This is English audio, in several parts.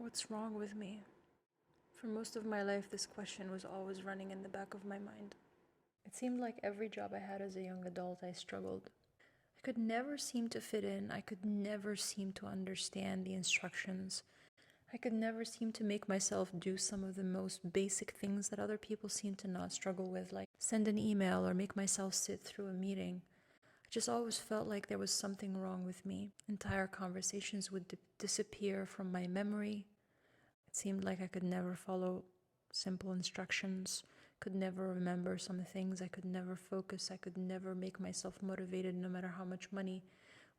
What's wrong with me? For most of my life, this question was always running in the back of my mind. It seemed like every job I had as a young adult, I struggled. I could never seem to fit in. I could never seem to understand the instructions. I could never seem to make myself do some of the most basic things that other people seem to not struggle with, like send an email or make myself sit through a meeting. I just always felt like there was something wrong with me. Entire conversations would disappear from my memory. It seemed like I could never follow simple instructions, could never remember some things, I could never focus, I could never make myself motivated no matter how much money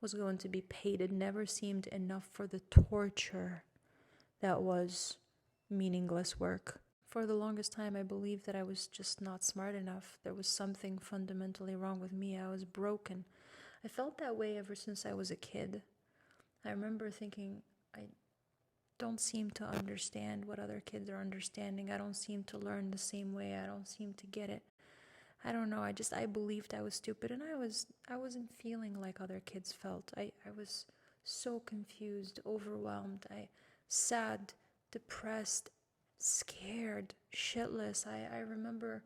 was going to be paid. It never seemed enough for the torture that was meaningless work. For the longest time, I believed that I was just not smart enough. There was something fundamentally wrong with me. I was broken. I felt that way ever since I was a kid. I remember thinking, I don't seem to understand what other kids are understanding. I don't seem to learn the same way. I don't seem to get it. I don't know. I believed I was stupid, and I wasn't feeling like other kids felt. I was so confused, overwhelmed. Sad, depressed, scared, shitless. I remember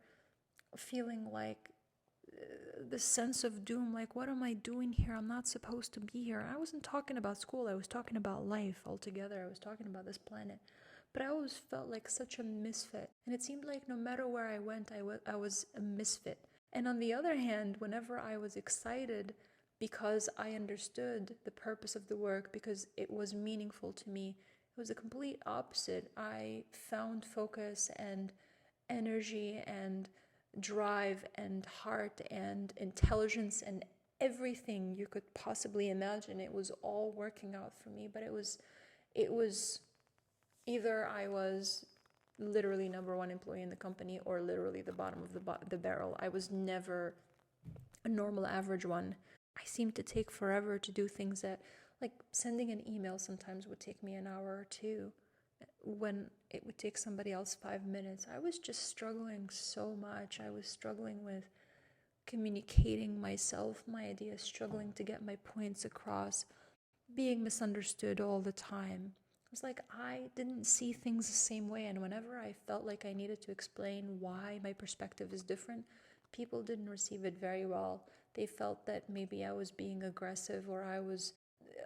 feeling like the sense of doom, like, what am I doing here? I'm not supposed to be here. I wasn't talking about school, I was talking about life altogether. I was talking about this planet. But I always felt like such a misfit. And it seemed like no matter where I went, I was a misfit. And on the other hand, whenever I was excited because I understood the purpose of the work, because it was meaningful to me, it was the complete opposite. I found focus and energy and drive and heart and intelligence and everything you could possibly imagine. It was all working out for me, but it was either I was literally number one employee in the company or literally the bottom of the barrel. I was never a normal average one. I seemed to take forever to do things that, like sending an email sometimes would take me an hour or two, when it would take somebody else 5 minutes. I was just struggling so much. I was struggling with communicating myself, my ideas, struggling to get my points across, being misunderstood all the time. It was like I didn't see things the same way, and whenever I felt like I needed to explain why my perspective is different, people didn't receive it very well. They felt that maybe I was being aggressive, or I was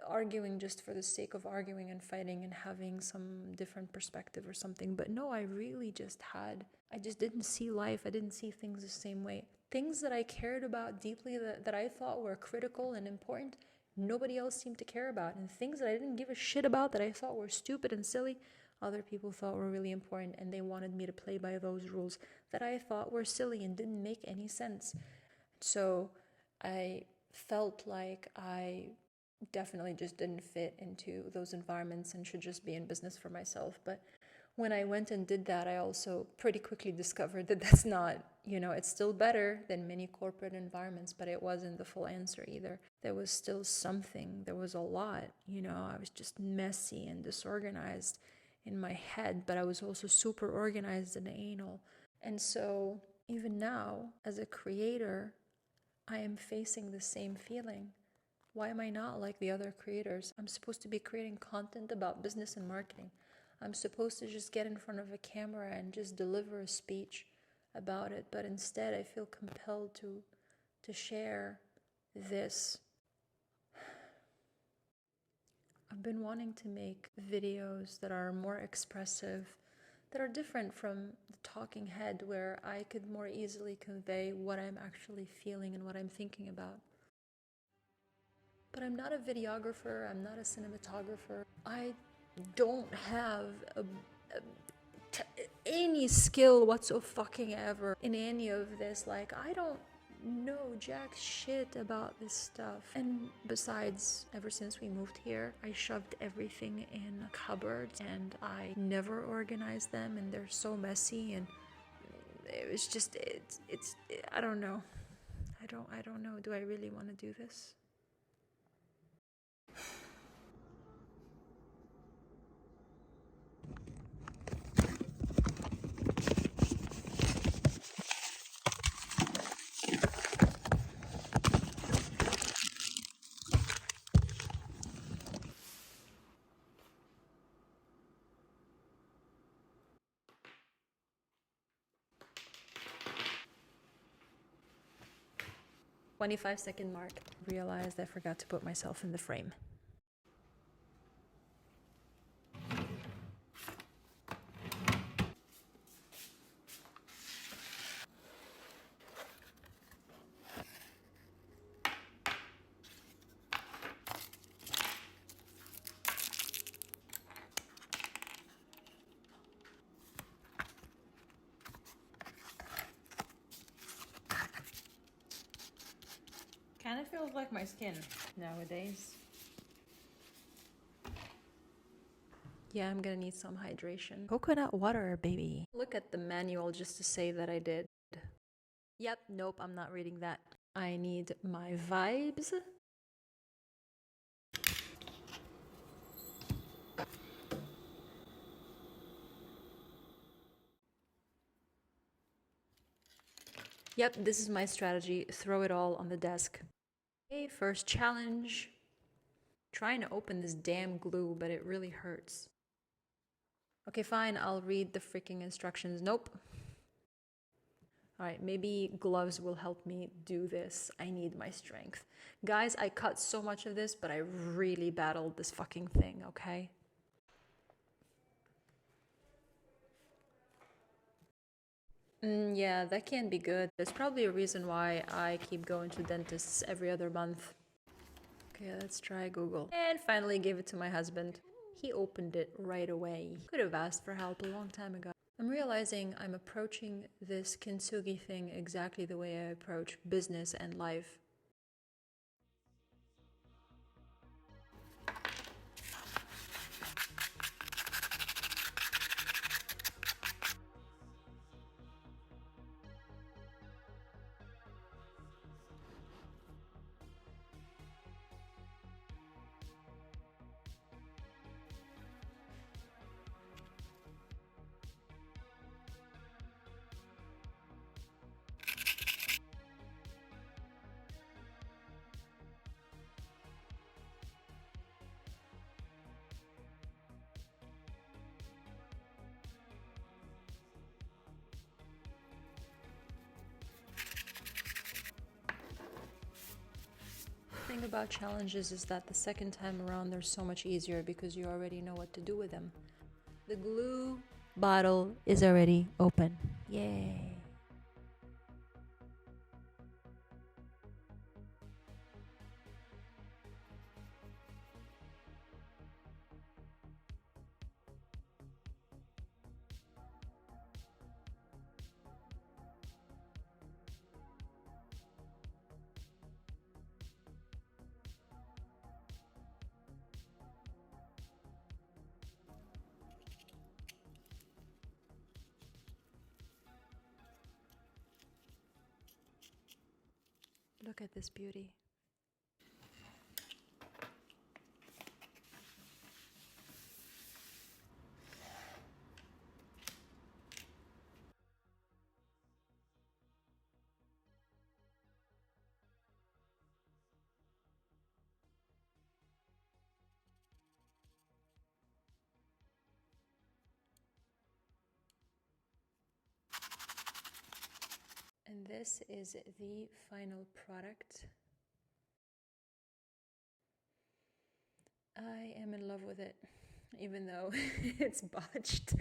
arguing just for the sake of arguing and fighting and having some different perspective or something. But no, I just didn't see life. I didn't see things the same way. Things that I cared about deeply, that I thought were critical and important, nobody else seemed to care about. And things that I didn't give a shit about, that I thought were stupid and silly, other people thought were really important, and they wanted me to play by those rules that I thought were silly and didn't make any sense. So I felt like I definitely just didn't fit into those environments and should just be in business for myself. But when I went and did that, I also pretty quickly discovered that that's not, it's still better than many corporate environments, but it wasn't the full answer either. There was still something, there was a lot, I was just messy and disorganized in my head, but I was also super organized and anal. And so even now, as a creator, I am facing the same feeling. Why am I not like the other creators? I'm supposed to be creating content about business and marketing. I'm supposed to just get in front of a camera and just deliver a speech about it, but instead I feel compelled to share this. I've been wanting to make videos that are more expressive, that are different from the talking head, where I could more easily convey what I'm actually feeling and what I'm thinking about. But I'm not a videographer, I'm not a cinematographer. I don't have any skill whatsoever in any of this. Like, I don't know jack shit about this stuff. And besides, ever since we moved here, I shoved everything in cupboards and I never organized them, and they're so messy, and it was just, I don't know. I don't know. Do I really want to do this? 25-second mark. Realized I forgot to put myself in the frame. Kind of feels like my skin nowadays. Yeah, I'm gonna need some hydration. Coconut water, baby. Look at the manual just to say that I did. Yep, nope, I'm not reading that. I need my vibes. Yep, this is my strategy. Throw it all on the desk. Okay, first challenge. Trying to open this damn glue, but it really hurts. Okay, fine, I'll read the freaking instructions. Nope. Alright, maybe gloves will help me do this. I need my strength. Guys, I cut so much of this, but I really battled this fucking thing, okay? Yeah, that can't be good. There's probably a reason why I keep going to dentists every other month. Okay, let's try Google. And finally gave it to my husband. He opened it right away. Could have asked for help a long time ago. I'm realizing I'm approaching this kintsugi thing exactly the way I approach business and life. The thing about challenges is that the second time around they're so much easier because you already know what to do with them. The glue bottle is already open. Yay. Look at this beauty. And this is the final product. I am in love with it, even though it's botched.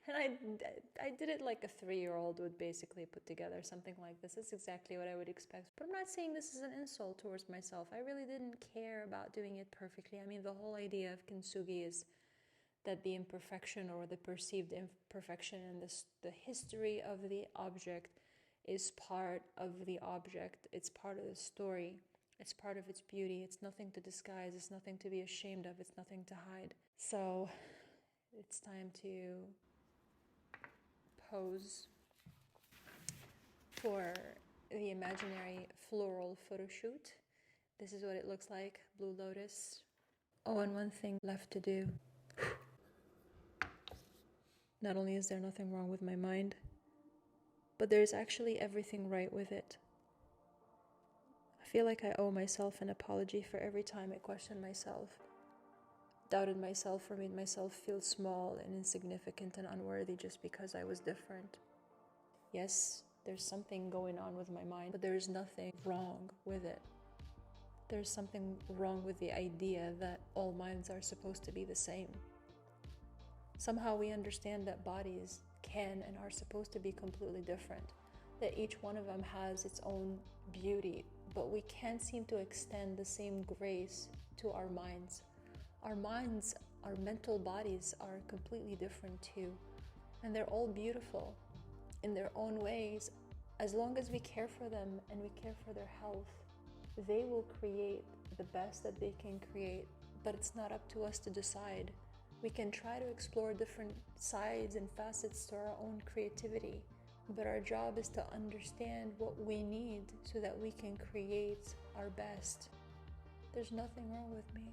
And I did it like a 3-year-old would basically put together something like this. It's exactly what I would expect. But I'm not saying this is an insult towards myself. I really didn't care about doing it perfectly. I mean, the whole idea of kintsugi is that the imperfection or the perceived imperfection and the history of the object is part of the object. It's part of the story. It's part of its beauty. It's nothing to disguise. It's nothing to be ashamed of. It's nothing to hide. So it's time to pose for the imaginary floral photo shoot. This is what it looks like. Blue Lotus. Oh, and one thing left to do. Not only is there nothing wrong with my mind, but there's actually everything right with it. I feel like I owe myself an apology for every time I questioned myself, doubted myself, or made myself feel small and insignificant and unworthy just because I was different. Yes, there's something going on with my mind, but there's nothing wrong with it. There's something wrong with the idea that all minds are supposed to be the same. Somehow we understand that bodies can and are supposed to be completely different, that each one of them has its own beauty, but we can't seem to extend the same grace to our minds. Our minds, our mental bodies are completely different too, and they're all beautiful in their own ways. As long as we care for them and we care for their health, they will create the best that they can create, but it's not up to us to decide. We can try to explore different sides and facets to our own creativity, but our job is to understand what we need so that we can create our best. There's nothing wrong with me,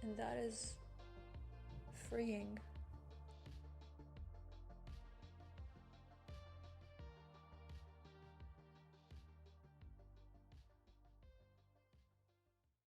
and that is freeing.